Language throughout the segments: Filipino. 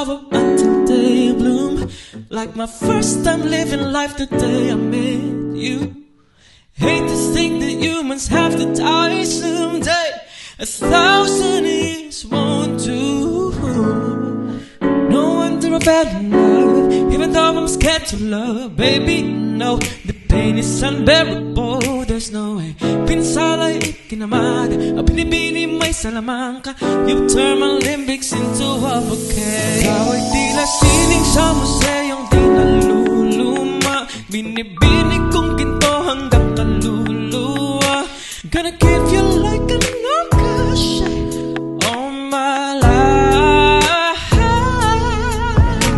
flower until they bloom. Like my first time living life the day I met you. Hate to think that humans have to die someday. 1,000 years won't do. No wonder I fell in love, even though I'm scared to love. Baby, no, the pain is unbearable. There's no way. Pinsala'y ikinamada, pinibini may salamangka. You turn my limbics into a bouquet. Ikaw ay tila sining sa museyong di naluluma. Binibini kong ginto hanggang kaluluwa. Gonna give you like a ricochet all my life.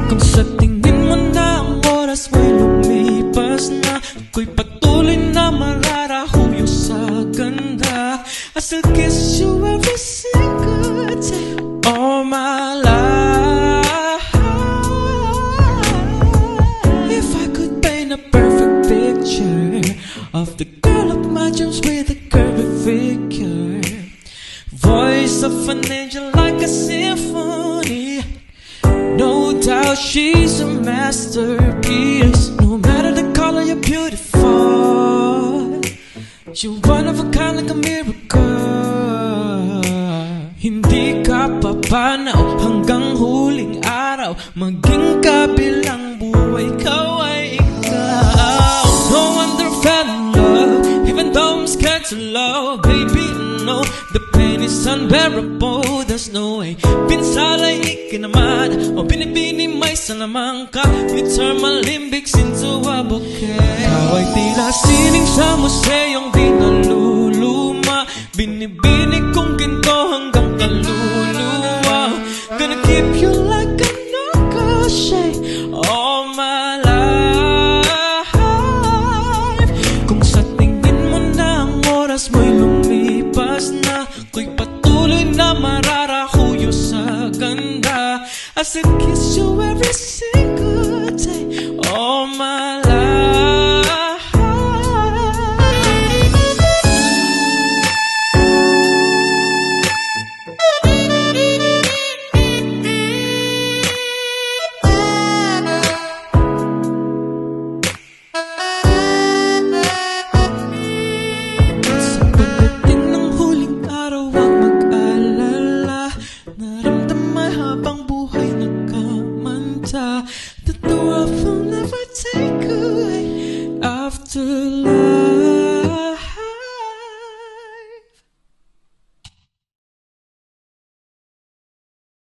Kung sa tingin mo na ang oras mo'y lumipas na, ako'y patuloy na mararahuyo sa ganda. I still kiss you every single day all my life. If I could paint a perfect picture of the girl of my dreams with a curvy figure, voice of an angel like a symphony. No doubt she's a masterpiece. No matter the color, you're beautiful. You're one of a kind like a miracle. Hindi ka papanaw hanggang huling araw. Maging kabilang buhay, ikaw ay ikaw. No wonder I fell in love, even though I'm scared to love. Baby, no, the pain is unbearable. There's no way. Pinsala'y ikinamada, o binibini may salamangka. You turn my limbics into a bouquet. Ikaw ay tila sining sa museyong di naluluma. Binibini kong ginto hanggang kaluluwa. Gonna keep you like a ricochet all my life. Kung sa tingin mo na ang oras mo'y lumipas na, ako'y patuloy na mararahuyo sa ganda. I still kiss you every single day all my life. Sa pagdating ng huling araw, huwag mag-alala. Naramdaman habang buhay nagkamanta. The door will never take away after love.